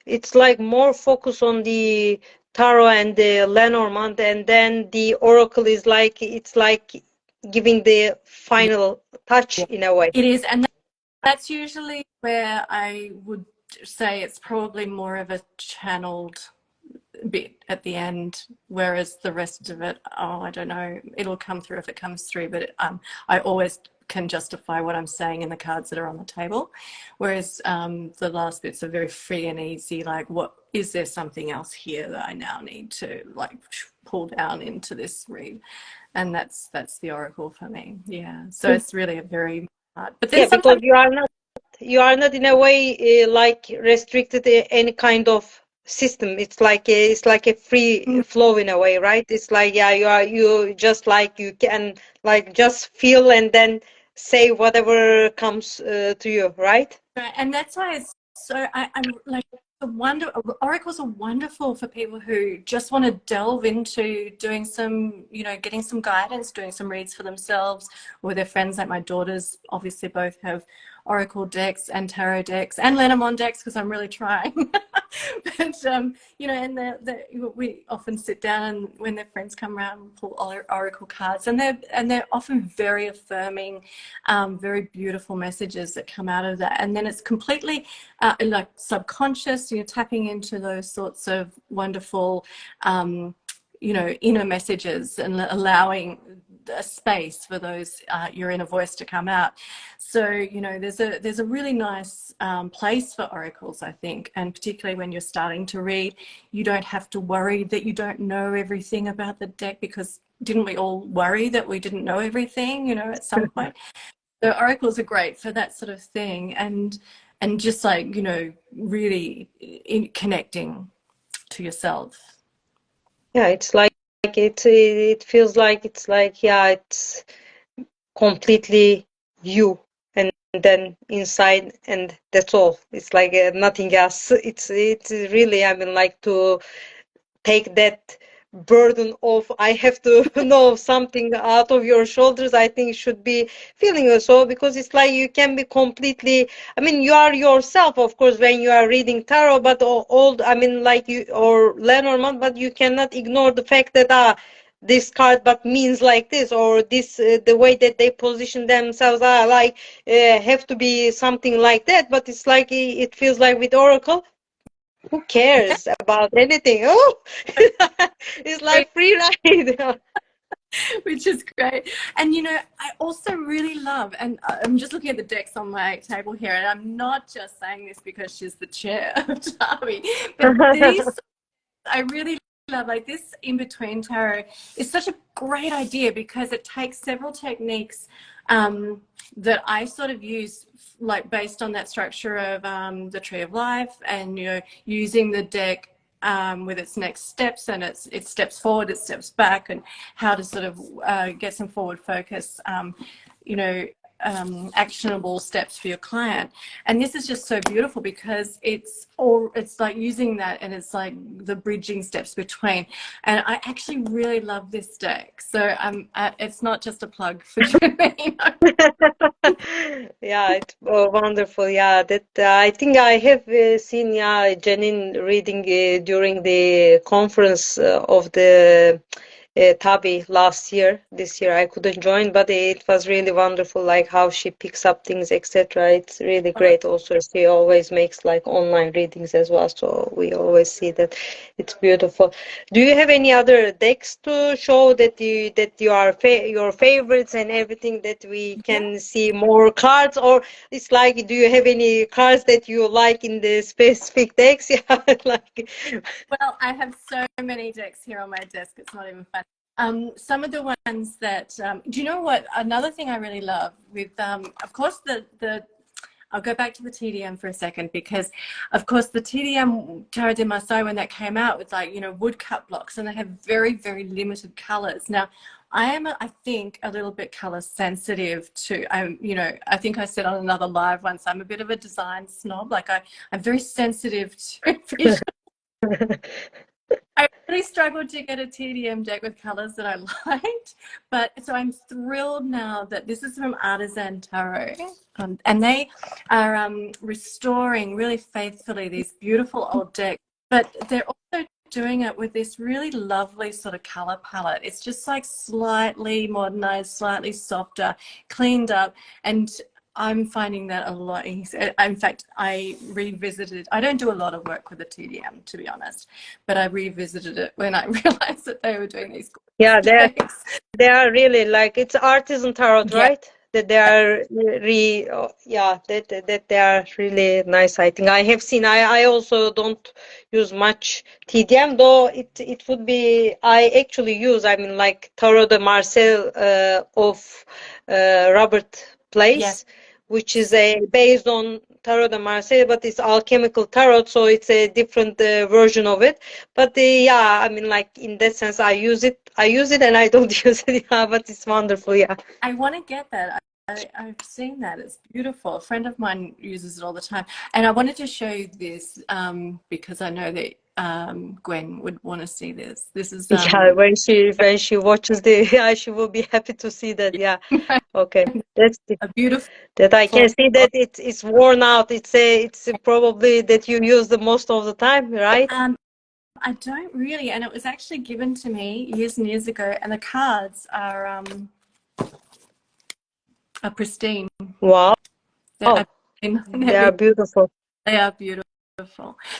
it's like more focus on the tarot and the Lenormand, and then the oracle is like it's like giving the final touch Yeah, in a way. it is, and that's usually where I would say it's probably more of a channeled bit at the end, whereas the rest of it, oh, I don't know, it'll come through if it comes through, but I always can justify what I'm saying in the cards that are on the table, whereas the last bits are very free and easy, like what is there something else here that I now need to like pull down into this read, and that's the oracle for me. Yeah, so it's really a very But then Yeah, because sometimes you are not in a way like restricted any kind of system. It's like a free flow in a way, right? It's like, yeah, you just like you can like just feel and then say whatever comes to you, right? right. And that's why it's so I'm like the wonder oracles are wonderful for people who just want to delve into doing some, getting some guidance, doing some reads for themselves or their friends. Like my daughters obviously both have oracle decks and tarot decks and Lenormand decks because I'm really trying. But and we often sit down and when their friends come around and pull oracle cards, and they're often very affirming, very beautiful messages that come out of that. And then it's completely like subconscious. You're tapping into those sorts of wonderful, inner messages and allowing a space for those your inner voice to come out. So there's a really nice place for oracles, I think, and particularly when you're starting to read, you don't have to worry that you don't know everything about the deck, because didn't we all worry that we didn't know everything, at some point? So oracles are great for that sort of thing, and just like really connecting to yourself. Yeah, it's like it feels like it's like, yeah, it's completely you, and then inside, and that's all. It's like nothing else. It's really, I mean, like, to take that burden of I have to know something out of your shoulders. I think it should be feeling so, because it's like you can be completely, I mean, you are yourself, of course, when you are reading tarot, but all, I mean, like, you or Lenormand, but you cannot ignore the fact that this card but means like this, or this the way that they position themselves like have to be something like that. But it's like it feels like with Oracle, who cares about anything? Oh, it's like free ride. Which is great. And I also really love, and I'm just looking at the decks on my table here, and I'm not just saying this because she's the chair of TABI, but these I really love. Like, this in between tarot is such a great idea because it takes several techniques that I sort of use, like based on that structure of the Tree of Life, and using the deck with its next steps, and it steps forward, it steps back, and how to sort of get some forward focus, you know, actionable steps for your client. And this is just so beautiful because it's like using that, and it's like the bridging steps between. And I actually really love this deck. So it's not just a plug for Janine. Yeah, it's wonderful. Yeah, that I think I have seen, yeah, Janine reading during the conference of the TABI last year. This year I couldn't join, but it was really wonderful, like how she picks up things, etc. It's really great. Also, she always makes like online readings as well, so we always see that. It's beautiful. Do you have any other decks to show that you are your favorites and everything, that we Yeah. can see more cards, or it's like, do you have any cards that you like in the specific decks? Yeah, like. Well, I have so many decks here on my desk. It's not even funny. Some of the ones that, do you know what? Another thing I really love with, of course, I'll go back to the TDM for a second, because, of course, the TDM Tarot de Marseille, when that came out, with like, woodcut blocks, and they have very, very limited colors. Now, I am, I think, a little bit color sensitive too. I think I said on another live once, I'm a bit of a design snob. Like, I'm very sensitive to visual. I really struggled to get a TDM deck with colors that I liked, but so I'm thrilled now that this is from Artisan Tarot, and they are restoring really faithfully these beautiful old decks, but they're also doing it with this really lovely sort of color palette. It's just like slightly modernized, slightly softer, cleaned up, and I'm finding that a lot easier. In fact, I revisited, I don't do a lot of work with the TDM, to be honest, but I revisited it when I realized that they were doing these Yeah, mistakes. they are really like, it's artisan tarot, Yeah. right? That they are yeah, that they are really nice. I think I have seen. I also don't use much TDM, though it would be, I actually use, I mean, like Tarot de Marcel of Robert Yes. Place. which is based on Tarot de Marseille, but it's alchemical tarot, so it's a different version of it. But yeah, I mean, like in that sense, I use it, and I don't use it. Yeah, but it's wonderful. Yeah. I want to get that. I've seen that. It's beautiful. A friend of mine uses it all the time. And I wanted to show you this because I know that Gwen would want to see this. This is Yeah, when she watches the, yeah, she will be happy to see that. Yeah. Okay. That's the, a beautiful. that I can see that it's worn out. It's probably that you use the most of the time, right? I don't really, and it was actually given to me years and years ago, and the cards are pristine. Wow. They're They are beautiful. They are beautiful.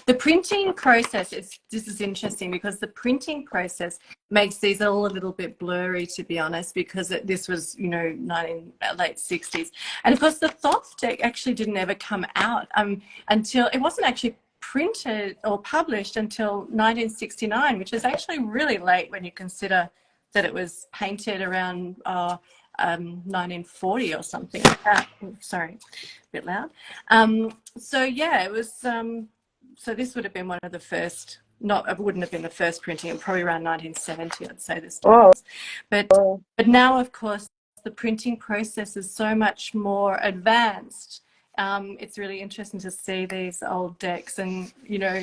The printing process this is interesting because the printing process makes these all a little bit blurry, to be honest, because this was, you know, late 60s. And of course the Thoth deck actually didn't ever come out until it wasn't actually printed or published until 1969, which is actually really late when you consider that it was painted around 1940 or something like that. Oh, sorry, a bit loud. So yeah, it was. So this would have been one of the first. Not, it wouldn't have been the first printing. Probably around 1970, I'd say this. Wow. But now, of course, the printing process is so much more advanced. It's really interesting to see these old decks, and you know,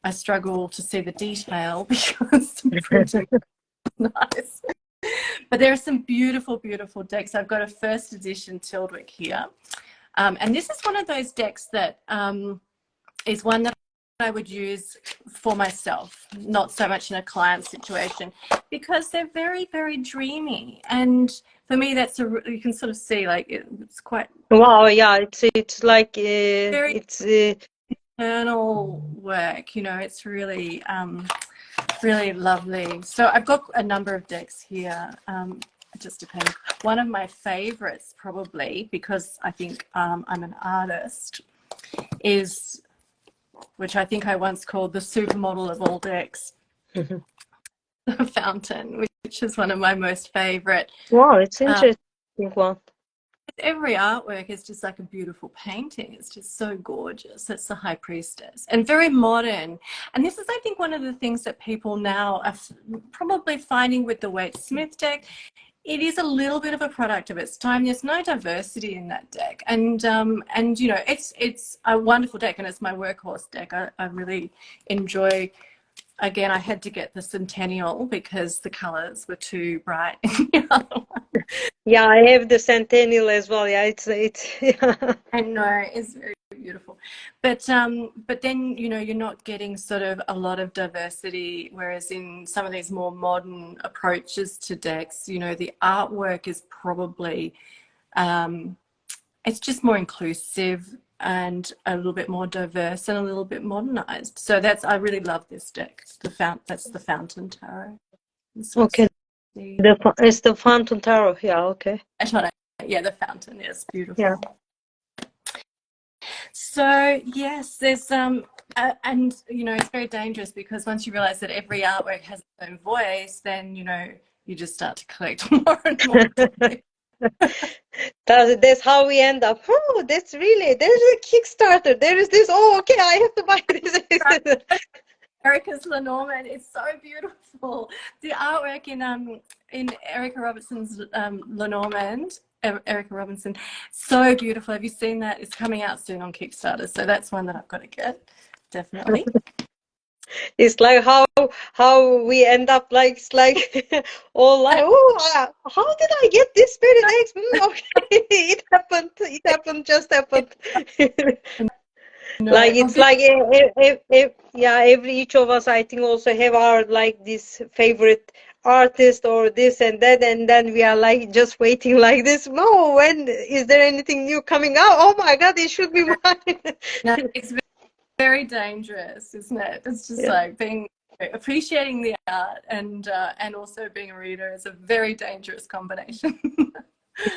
I struggle to see the detail because the printing is nice. But there are some beautiful, beautiful decks. I've got a first edition Tildwick here. And this is one of those decks that is one that I would use for myself, not so much in a client situation, because they're very, very dreamy. And for me, you can sort of see, like, it's quite... Wow, yeah, it's like, very it's... internal work, you know, it's really... really lovely. So I've got a number of decks here. It just depends. One of my favorites, probably, because I think I'm an artist, is, which I think I once called the supermodel of all decks, the Fountain, which is one of my most favorite. Wow, it's interesting one. Every artwork is just like a beautiful painting. It's just so gorgeous. It's the High Priestess and very modern. And this is, I think, one of the things that people now are probably finding with the Waite Smith deck. It is a little bit of a product of its time. There's no diversity in that deck, and you know, it's a wonderful deck, and it's my workhorse deck. I really enjoy. Again, I had to get the Centennial because the colors were too bright in the other one. Yeah, I have the Centennial as well. Yeah, it's yeah. I know, it's very beautiful. But then, you know, you're not getting sort of a lot of diversity, whereas in some of these more modern approaches to decks, you know, the artwork is probably it's just more inclusive and a little bit more diverse and a little bit modernized. So I really love this deck. That's the Fountain Tarot. Okay. It's the Fountain Tarot. Yeah, okay. Yeah, the Fountain is beautiful. Yeah. So yes, there's and you know, it's very dangerous because once you realize that every artwork has its own voice, then you know, you just start to collect more and more. That's how we end up. Oh, there's a Kickstarter. There is this. Oh, okay, I have to buy this. Erica's Lenormand is so beautiful. The artwork in Erica Robinson's Lenormand, Erica Robinson, so beautiful. Have you seen that? It's coming out soon on Kickstarter, so that's one that I've got to get, definitely. It's like how we end up like it's like all like, oh, how did I get this many eggs? Okay, it happened, just happened. No, like it's like yeah, each of us I think also have our like this favorite artist or this and that, and then we are like just waiting like this. No, when is there anything new coming out? Oh my God, it should be mine. No, it's very dangerous, isn't it? It's just like appreciating the art and also being a reader is a very dangerous combination.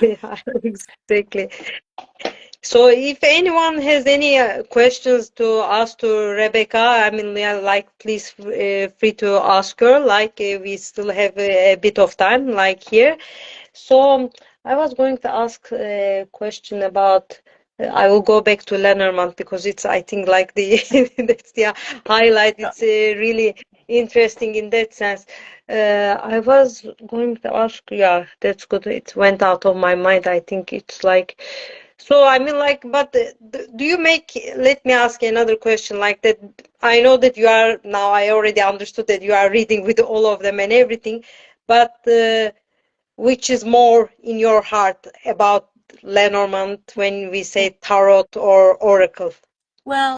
Yeah, exactly. So if anyone has any questions to ask to Rebecca, I mean, like, please free to ask her. Like, we still have a bit of time, like here. So I was going to ask a question about. I will go back to Lenormand because it's, I think, like the that's the highlight. It's really interesting in that sense. I was going to ask, yeah, that's good. It went out of my mind. I think it's like, so I mean, like, but do you make? Let me ask you another question like that. I know that you are now. I already understood that you are reading with all of them and everything, but. Which is more in your heart about Lenormand when we say tarot or oracle? Well,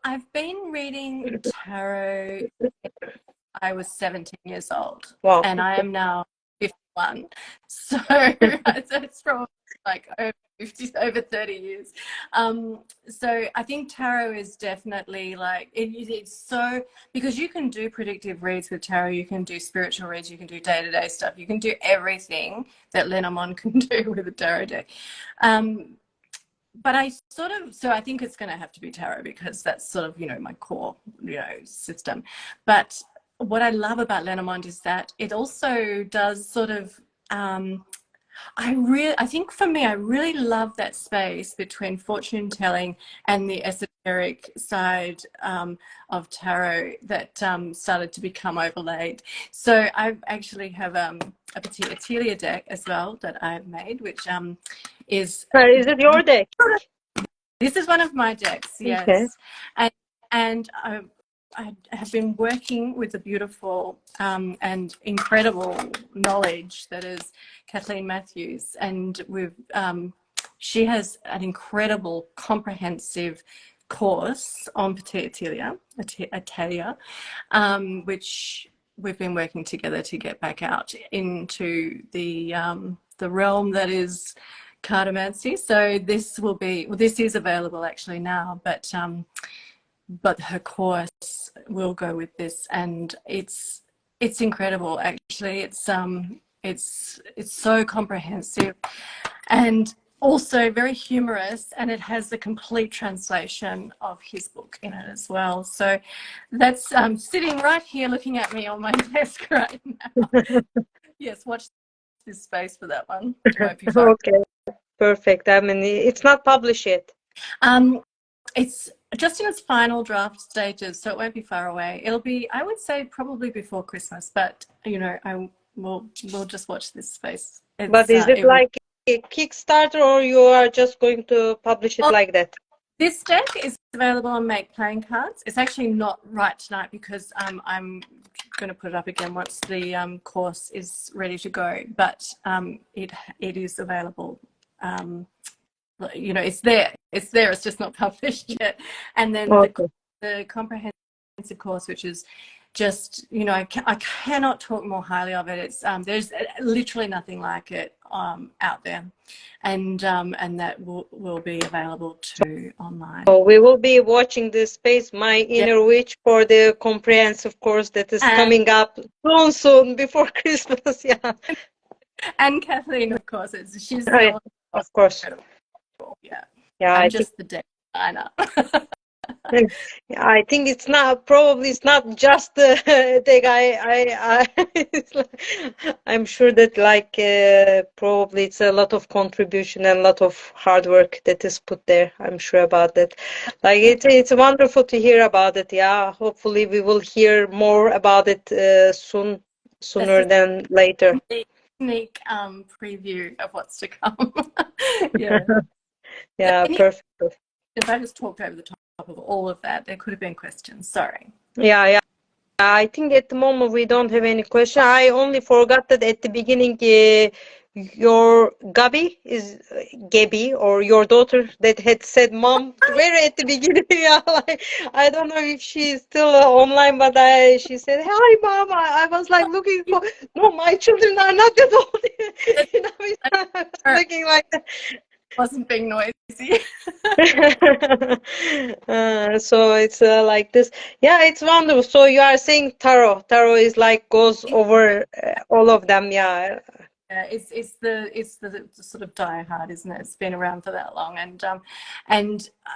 I've been reading tarot. I was 17 years old, Wow. and I am now 51. So it's probably like over 50, over 30 years. So I think tarot is definitely like, it's so, because you can do predictive reads with tarot, you can do spiritual reads, you can do day-to-day stuff, you can do everything that Lenormand can do with a tarot deck. But I sort of, so I think it's going to have to be tarot because that's sort of, my core, system. But what I love about Lenormand is that it also does sort of, I think for me, I really love that space between fortune telling and the esoteric side of tarot that started to become overlaid. So I actually have a Petit Atelier deck as well that I've made, which is Is it your deck? this is one of my decks, Okay. yes. And I have been working with the beautiful and incredible knowledge that is Kathleen Matthews, and she has an incredible comprehensive course on Petit Atelier, which we've been working together to get back out into the realm that is cartomancy. So this will be, well, this is available actually now, but her course will go with this, and it's incredible actually. It's so comprehensive and also very humorous, and it has the complete translation of his book in it as well. So that's sitting right here looking at me on my desk right now. Yes, watch this space for that one. It won't be far. Okay, perfect. I mean, it's not published yet. It's just in its final draft stages, so it won't be far away. It'll be, I would say, probably before Christmas, but we'll just watch this space. But It's is it it will. like a Kickstarter or you are just going to publish it Well, like that? this deck is available on Make Playing Cards. It's actually not right tonight because I'm going to put it up again once the course is ready to go. But it is available. It's there. It's there. It's just not published yet. And then Okay. the comprehensive course, which is just, I cannot talk more highly of it. It's there's literally nothing like it out there, and that will be available too online. So we will be watching this space, My Yeah. Inner Witch, for the comprehensive course that is coming up soon before Christmas. Yeah. And Kathleen, of course, she's Oh, the yeah, author. of course. Yeah. Yeah, I'm I think. just the deck designer. I think it's not, probably it's not just the thing. It's I'm sure that like probably it's a lot of contribution and a lot of hard work that is put there. I'm sure about that. Like it's wonderful to hear about it. Yeah, hopefully we will hear more about it That's sooner than later. a sneak preview of what's to come. Yeah. Yeah, Any, perfect. if I just talked over the top of all of that, there could have been questions. Sorry. Yeah, yeah. I think at the moment we don't have any question. I only forgot that at the beginning, your Gabi, or your daughter that had said mom very at the beginning. Yeah, like, I don't know if she's still online, but she said, "Hi, mom." I was like looking for. No, my children are not that old. I was looking like that. Wasn't being noisy. So it's like this. Yeah, it's wonderful. So you are saying tarot. Tarot is like goes over all of them. Yeah. Yeah, it's the sort of die hard, isn't it? It's been around for that long,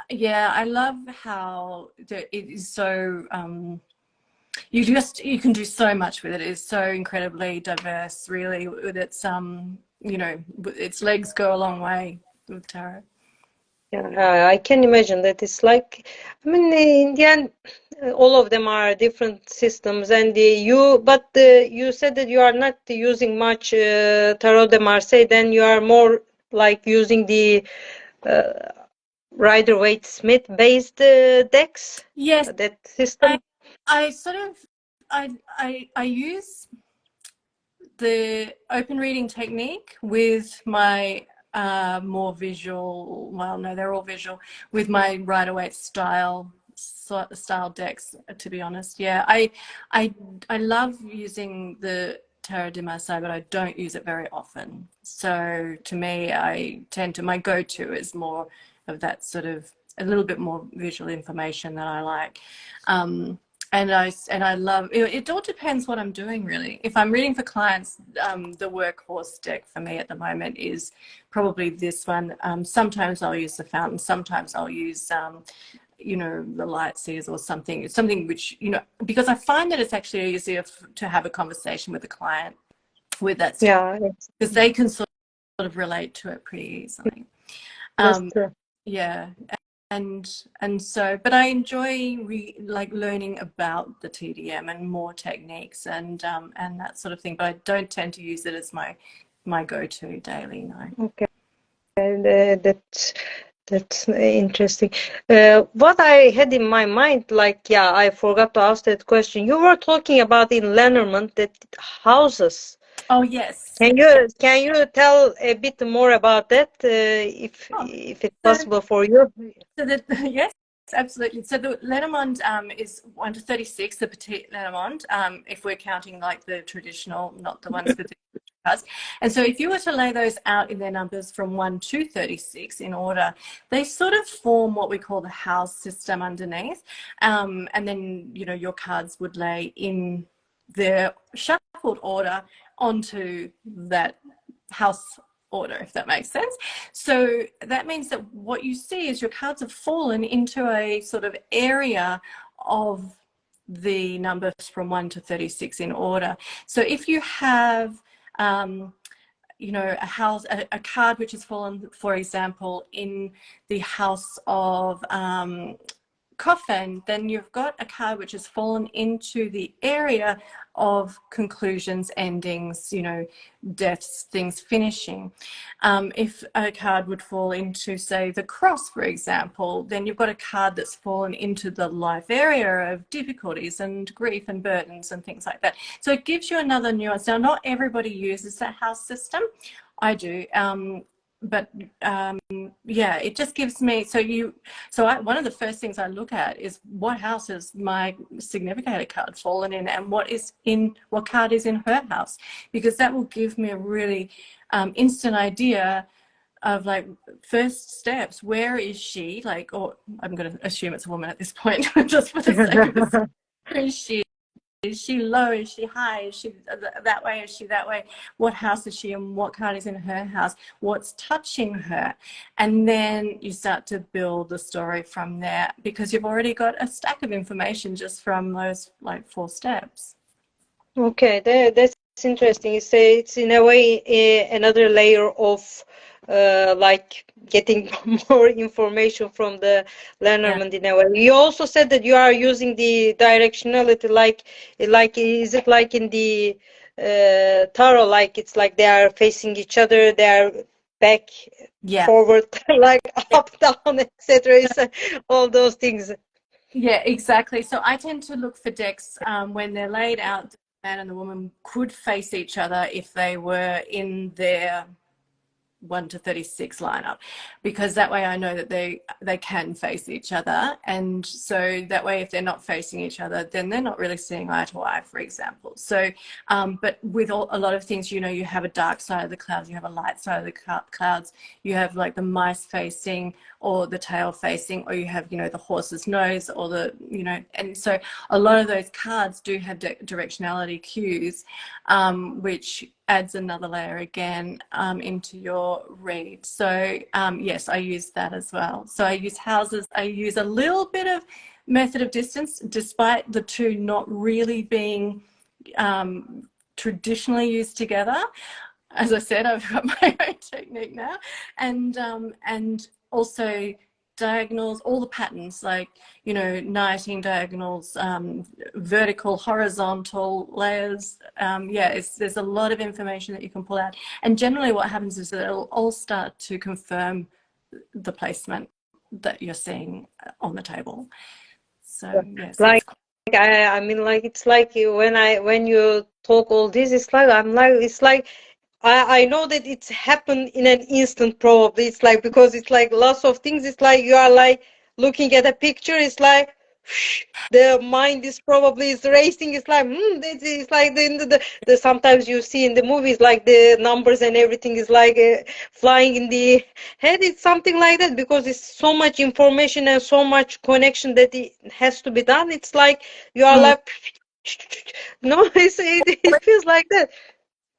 yeah, I love how it is so. You can do so much with it. It's so incredibly diverse, really, with its you know, its legs go a long way with tarot. Yeah, I can imagine that it's like, I mean, in the end, all of them are different systems, and you said that you are not using much Tarot de Marseille, then you are more like using the uh, Rider-Waite-Smith based decks, Yes, that system. I sort of I use the open reading technique with my more visual, well, no, they're all visual, with my Rider-Waite style decks, to be honest. Yeah, I love using the Tarot de Marseille, but I don't use it very often. So to me, my go-to is more of that sort of a little bit more visual information that I like. And I love it. It all depends what I'm doing, really. If I'm reading for clients, the workhorse deck for me at the moment is probably this one. Sometimes I'll use the fountain. Sometimes I'll use you know, the light seers or something which, you know, because I find that it's actually easier to have a conversation with the client with that, Yeah, because they can sort of relate to it pretty easily. that's true. Yeah. And so, but I enjoy like learning about the TDM and more techniques and that sort of thing, but I don't tend to use it as my go-to daily, no. Okay, that's interesting. What I had in my mind, like, yeah, I forgot to ask that question. You were talking about in Lenormand that houses. Oh yes. Can you tell a bit more about that, Oh, if it's so possible for you? So the yes, absolutely. So the Lenormand is 1 to 36, the petite Lenormand, if we're counting like the traditional, not the ones with the cards. And so if you were to lay those out in their numbers from 1 to 36 in order, they sort of form what we call the house system underneath. And then, you know, your cards would lay in their shuffled order onto that house order, if that makes sense. So that means that what you see is your cards have fallen into a sort of area of the numbers from 1 to 36 in order. So if you have you know, a card which has fallen, for example, in the house of coffin, then you've got a card which has fallen into the area of conclusions, endings, you know, deaths, things finishing. If a card would fall into, say, the cross, for example, then you've got a card that's fallen into the life area of difficulties and grief and burdens and things like that. So it gives you another nuance. Now, not everybody uses that house system. I do. But yeah, it just gives me, one of the first things I look at is what house has my significator card fallen in, and what card is in her house, because that will give me a really instant idea of like first steps. Where is she, like, or I'm going to assume it's a woman at this point just for the sake of this. Where is she? Is she low? Is she high? Is she that way? Is she that way? What house is she in? What card is in her house? What's touching her? And then you start to build the story from there, because you've already got a stack of information just from those like 4 steps. Okay, that's interesting. It's in a way another layer of like getting more information from the Yeah. Lenormand in a way. You also said that you are using the directionality, like is it like in the tarot, like it's like they are facing each other, they are back, Yeah. forward, like Yeah. up, down, etc. It's all those things. Yeah, exactly. So I tend to look for decks when they're laid out. The man and the woman could face each other if they were in their 1 to 36 lineup, because that way I know that they can face each other, and so that way if they're not facing each other, then they're not really seeing eye to eye, for example. So but with a lot of things, you know, you have a dark side of the clouds, you have a light side of the clouds, you have like the mice facing or the tail facing, or you have, you know, the horse's nose, or the, you know, and so a lot of those cards do have directionality cues, which adds another layer again into your read. So yes, I use that as well. So I use houses. I use a little bit of method of distance, despite the two not really being traditionally used together. as I said, I've got my own technique now, and also diagonals, all the patterns, like, you know, knighting diagonals, vertical, horizontal layers. Yeah, there's a lot of information that you can pull out, and generally what happens is that it'll all start to confirm the placement that you're seeing on the table. So yes, Like it's quite. I mean, like it's like when you talk all this, it's like I'm like it's like I know that it's happened in an instant probably. It's like because it's like lots of things. It's like you are like looking at a picture. It's like the mind is probably is racing. It's like it's like the sometimes you see in the movies like the numbers and everything is like flying in the head. It's something like that because it's so much information and so much connection that it has to be done. It's like you are Mm. like no, it feels like that.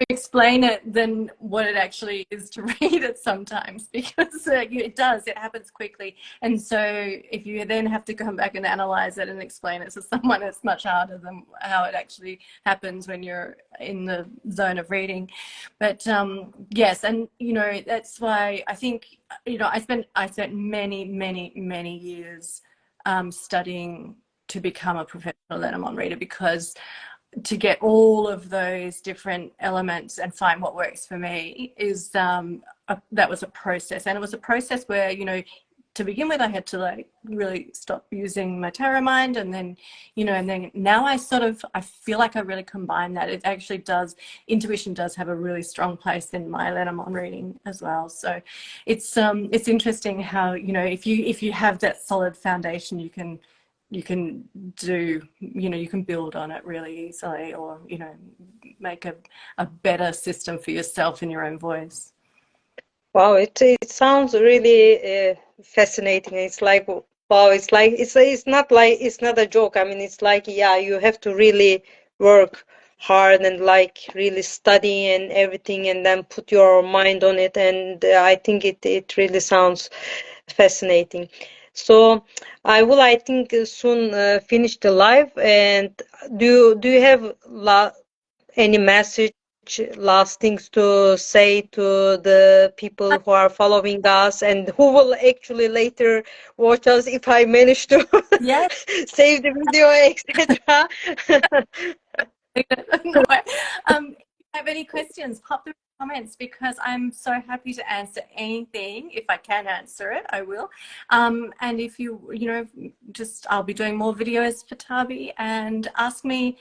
Explain it than what it actually is to read it sometimes, because it does, it happens quickly, and so if you then have to come back and analyze it and explain it to someone, it's much harder than how it actually happens when you're in the zone of reading. But yes, and you know, that's why I think, you know, I spent many years studying to become a professional Lenormand reader, because to get all of those different elements and find what works for me is that was a process. And it was a process where, you know, to begin with, I had to like really stop using my tarot mind, and then, you know, and then now I feel like I really combine that. It actually does, intuition does have a really strong place in my Lenormand reading as well. So it's interesting how, you know, if you have that solid foundation, you can do, you know, you can build on it really easily, or, you know, make a better system for yourself in your own voice. Wow, it sounds really fascinating. It's like wow, it's like it's not a joke. I mean, it's like yeah, you have to really work hard and like really study and everything, and then put your mind on it. And I think it really sounds fascinating. So I think soon finish the live. And do you have any message, last things to say to the people who are following us and who will actually later watch us if I manage to Yeah. save the video, etc. No, if you have any questions, pop them in the comments, because I'm so happy to answer anything. If I can answer it, I will. And if you know, just, I'll be doing more videos for TABI, and ask me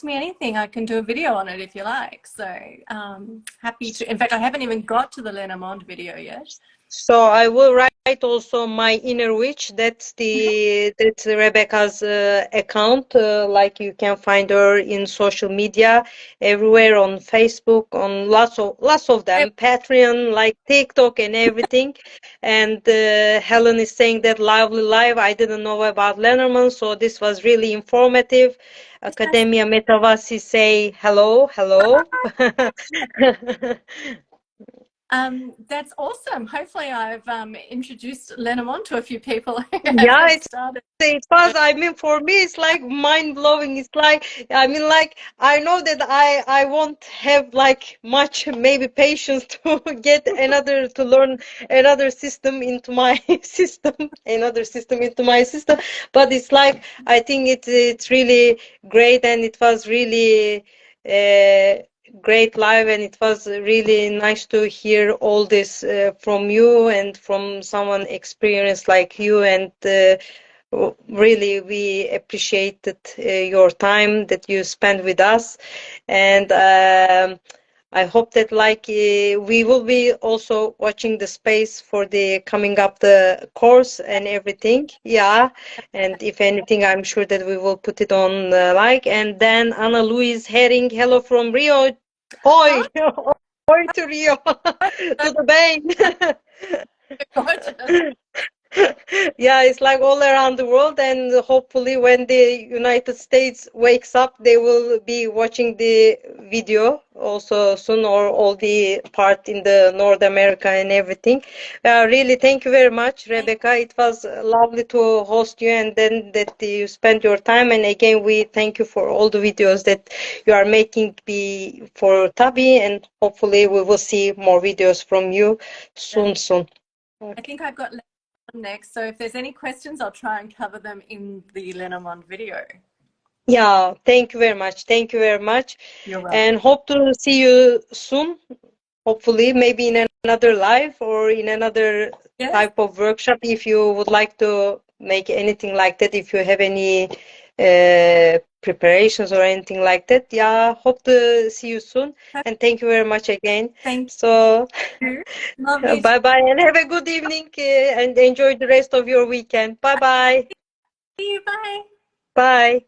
anything. I can do a video on it if you like. So happy to. In fact, I haven't even got to the Lenormand video yet. So I will write also my inner witch. That's Rebecca's account. Like you can find her in social media everywhere, on Facebook, on lots of them, Patreon, like TikTok and everything. And Helen is saying that lovely live. I didn't know about Lenormand, so this was really informative. Academia Metavasi say hello, hello. That's awesome. Hopefully I've introduced Lenormand to a few people who Yeah, haven't started. it was, I mean, for me, it's like mind blowing. It's like, I mean, like, I know that I won't have like much maybe patience to get to learn another system into my system, another system into my system. But it's like, I think it's really great, and it was really uh, great live, and it was really nice to hear all this from you and from someone experienced like you. And really, we appreciated your time that you spent with us. And I hope that like we will be also watching the space for the coming up the course and everything. Yeah. And if anything, I'm sure that we will put it on like. And then Anna Louise Herring, hello from Rio. Oi, Hi, oi to Rio, to the Bain. gorgeous. Yeah, it's like all around the world, and hopefully, when the United States wakes up, they will be watching the video also soon, or all the part in the North America and everything. Really, thank you very much, Rebecca. It was lovely to host you, and then that you spent your time. And again, we thank you for all the videos that you are making be for TABI, and hopefully, we will see more videos from you soon. I think I've got Lenormand next, so if there's any questions, I'll try and cover them in the Lenormand video. Yeah, thank you very much. Thank you very much. You're welcome. And hope to see you soon. Hopefully, maybe in another live or in another Yes, type of workshop. If you would like to make anything like that, if you have any preparations or anything like that, yeah, hope to see you soon. And thank you very much again. thank So, you. Love you. bye bye and have a good evening and enjoy the rest of your weekend. Bye bye. See you. Bye. Bye.